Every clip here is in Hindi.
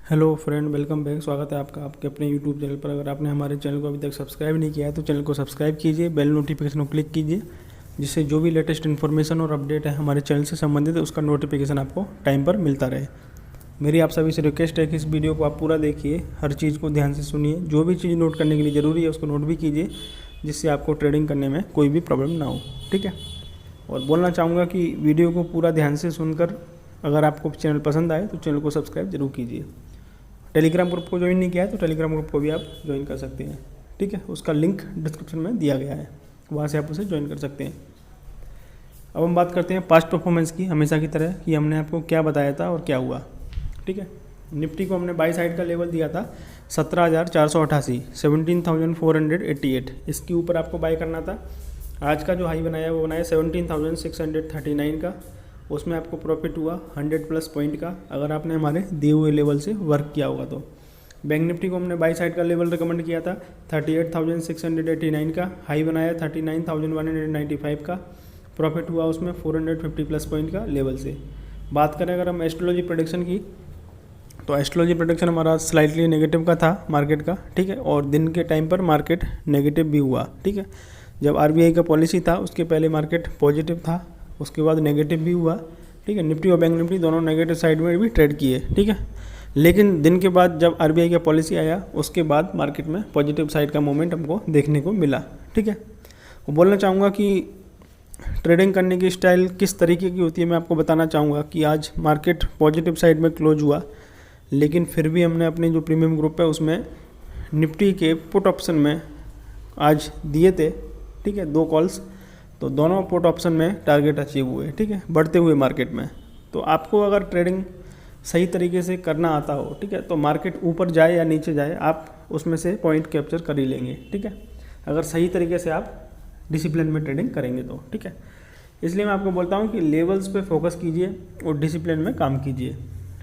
Hello friend, welcome back. स्वागत है आपका आपके अपने यूट्यूब चैनल पर। अगर आपने हमारे चैनल को अभी तक सब्सक्राइब नहीं किया है तो चैनल को सब्सक्राइब कीजिए, बेल नोटिफिकेशन को क्लिक कीजिए, जिससे जो भी लेटेस्ट इन्फॉर्मेशन और अपडेट है हमारे चैनल से संबंधित है उसका नोटिफिकेशन आपको टाइम पर मिलता रहे। मेरी आप सभी से रिक्वेस्ट है कि इस वीडियो को आप पूरा देखिए, हर चीज़ को ध्यान से सुनिए, जो भी चीज़ नोट करने के लिए ज़रूरी है उसको नोट भी कीजिए, जिससे आपको ट्रेडिंग करने में कोई भी प्रॉब्लम ना हो। ठीक है। और बोलना चाहूँगा कि वीडियो को पूरा ध्यान से सुनकर अगर आपको चैनल पसंद आए तो चैनल को सब्सक्राइब जरूर कीजिए। टेलीग्राम ग्रुप को ज्वाइन नहीं किया है तो टेलीग्राम ग्रुप को भी आप ज्वाइन कर सकते हैं। ठीक है, उसका लिंक डिस्क्रिप्शन में दिया गया है, वहाँ से आप उसे ज्वाइन कर सकते हैं। अब हम बात करते हैं पास्ट परफॉर्मेंस की, हमेशा की तरह कि हमने आपको क्या बताया था और क्या हुआ। ठीक है, निफ्टी को हमने बाई साइड का लेवल दिया था 17,488, 17,488, इसके ऊपर आपको बाय करना था। आज का जो हाई बनाया वो बनाया 17,639 का, उसमें आपको प्रॉफिट हुआ 100+ पॉइंट का, अगर आपने हमारे दिए हुए लेवल से वर्क किया होगा तो। बैंक निफ्टी को हमने बाई साइड का लेवल रिकमेंड किया था 38,689 का, हाई बनाया 39,195 का, प्रॉफिट हुआ उसमें 450+ पॉइंट का लेवल से। बात करें अगर हम एस्ट्रोलॉजी प्रोडिक्शन की, तो एस्ट्रोलॉजी प्रोडिक्शन हमारा स्लाइटली नेगेटिव का था मार्केट का। ठीक है, और दिन के टाइम पर मार्केट नेगेटिव भी हुआ। ठीक है, जब RBI का पॉलिसी था उसके पहले मार्केट पॉजिटिव था, उसके बाद नेगेटिव भी हुआ। ठीक है, निफ्टी और बैंक निफ्टी दोनों नेगेटिव साइड में भी ट्रेड किए। ठीक है, लेकिन दिन के बाद जब RBI का पॉलिसी आया उसके बाद मार्केट में पॉजिटिव साइड का मूवमेंट हमको देखने को मिला। ठीक है, वो बोलना चाहूँगा कि ट्रेडिंग करने की स्टाइल किस तरीके की होती है मैं आपको बताना चाहूँगा कि आज मार्केट पॉजिटिव साइड में क्लोज हुआ, लेकिन फिर भी हमने अपने जो प्रीमियम ग्रुप है उसमें निफ्टी के पुट ऑप्शन में आज दिए थे। ठीक है, 2 कॉल्स, तो दोनों पुट ऑप्शन में टारगेट अचीव हुए। ठीक है, बढ़ते हुए मार्केट में। तो आपको अगर ट्रेडिंग सही तरीके से करना आता हो, ठीक है, तो मार्केट ऊपर जाए या नीचे जाए आप उसमें से पॉइंट कैप्चर कर ही लेंगे। ठीक है, अगर सही तरीके से आप डिसिप्लिन में ट्रेडिंग करेंगे तो। ठीक है, इसलिए मैं आपको बोलता हूँ कि लेवल्स पे फोकस कीजिए और डिसिप्लिन में काम कीजिए।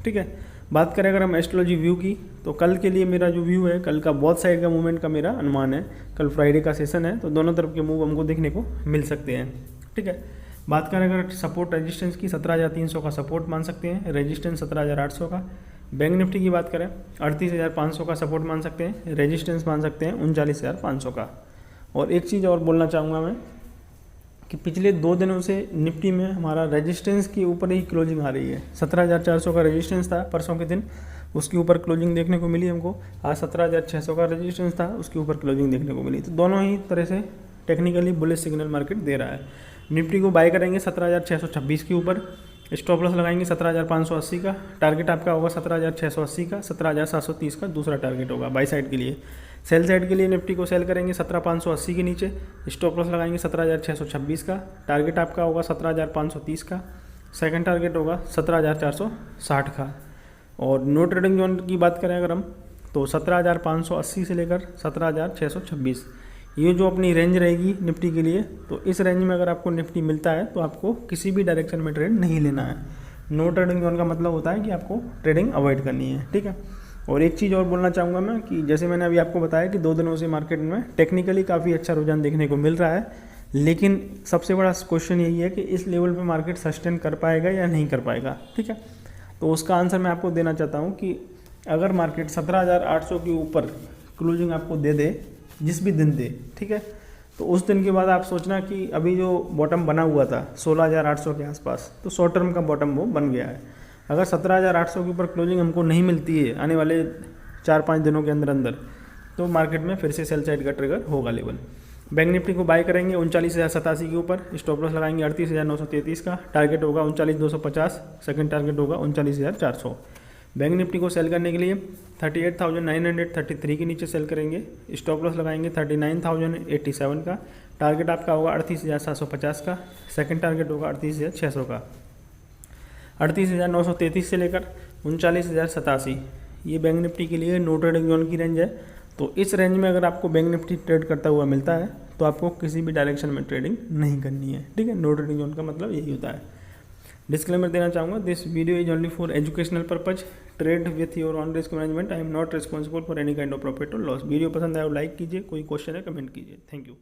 ठीक है, बात करें अगर हम एस्ट्रोलॉजी व्यू की, तो कल के लिए मेरा जो व्यू है, कल का बहुत साइड का मूवमेंट का मेरा अनुमान है। कल फ्राइडे का सेशन है तो दोनों तरफ के मूव हमको देखने को मिल सकते हैं। ठीक है, बात करें अगर सपोर्ट रेजिस्टेंस की, 17,300 का सपोर्ट मान सकते हैं, रेजिस्टेंस 17,800 का। बैंक निफ्टी की बात करें 38,500 का सपोर्ट मान सकते हैं, रेजिस्टेंस मान सकते हैं 39,500 का। और एक चीज़ और बोलना चाहूँगा मैं कि पिछले 2 दिनों से निफ्टी में हमारा रेजिस्टेंस के ऊपर ही क्लोजिंग आ रही है। 17,400 का रेजिस्टेंस था परसों के दिन, उसके ऊपर क्लोजिंग देखने को मिली हमको। आज 17,600 का रेजिस्टेंस था, उसके ऊपर क्लोजिंग देखने को मिली। तो दोनों ही तरह से टेक्निकली बुलिश सिग्नल मार्केट दे रहा है। निफ्टी को बाय करेंगे 17,626 के ऊपर, स्टॉप लॉस लगाएंगे 17,580 का, टारगेट आपका होगा 17,680 का, 17,730 का दूसरा टारगेट होगा बाई साइड के लिए। सेल साइड के लिए निफ्टी को सेल करेंगे 17,580 के नीचे, स्टॉप लॉस लगाएंगे 17,626 का, टारगेट आपका होगा 17,530 का, सेकंड टारगेट होगा 17,460 का। और नो ट्रेडिंग जोन की बात करें अगर हम, तो 17,580 से लेकर 17,626 ये जो अपनी रेंज रहेगी निफ्टी के लिए। तो इस रेंज में अगर आपको निफ्टी मिलता है तो आपको किसी भी डायरेक्शन में ट्रेड नहीं लेना है। नो ट्रेडिंग जोन का मतलब होता है कि आपको ट्रेडिंग अवॉइड करनी है। ठीक है, और एक चीज़ और बोलना चाहूँगा मैं कि जैसे मैंने अभी आपको बताया कि 2 दिनों से मार्केट में टेक्निकली काफ़ी अच्छा रुझान देखने को मिल रहा है, लेकिन सबसे बड़ा क्वेश्चन यही है कि इस लेवल पे मार्केट सस्टेन कर पाएगा या नहीं कर पाएगा। ठीक है, तो उसका आंसर मैं आपको देना चाहता हूँ कि अगर मार्केट 17,800 के ऊपर क्लोजिंग आपको दे दे, जिस भी दिन दे, ठीक है, तो उस दिन के बाद आप सोचना कि अभी जो बॉटम बना हुआ था 16,800 के आसपास, तो शॉर्ट टर्म का बॉटम वो बन गया है। अगर 17,800 के ऊपर क्लोजिंग हमको नहीं मिलती है आने वाले 4-5 दिनों के अंदर अंदर, तो मार्केट में फिर से सेल साइड का ट्रिगर होगा लेवल। बैंक निफ्टी को बाय करेंगे 39,087 के ऊपर, स्टॉप लॉस लगाएंगे 38,933 का, टारगेट होगा 39,250, सेकंड टारगेट होगा 39,400। बैंक निफ्टी को सेल करने के लिए 38,933 के नीचे सेल करेंगे, स्टॉप लॉस लगाएंगे 39,087 का, टारगेट आपका होगा 38,750 का, सेकंड टारगेट होगा 38,600 का। 38,933 से लेकर 39,087 ये बैंक निफ्टी के लिए नो ट्रेडिंग जोन की रेंज है। तो इस रेंज में अगर आपको बैंक निफ्टी ट्रेड करता हुआ मिलता है तो आपको किसी भी डायरेक्शन में ट्रेडिंग नहीं करनी है। ठीक है, नो ट्रेडिंग जोन का मतलब यही होता है। डिस्क्लेमर देना चाहूँगा, this video is only for educational purpose, trade with your on risk management, I am not responsible for any kind of profit और लॉस। वीडियो पसंद आया तो लाइक कीजिए, कोई क्वेश्चन है कमेंट कीजिए। Thank you.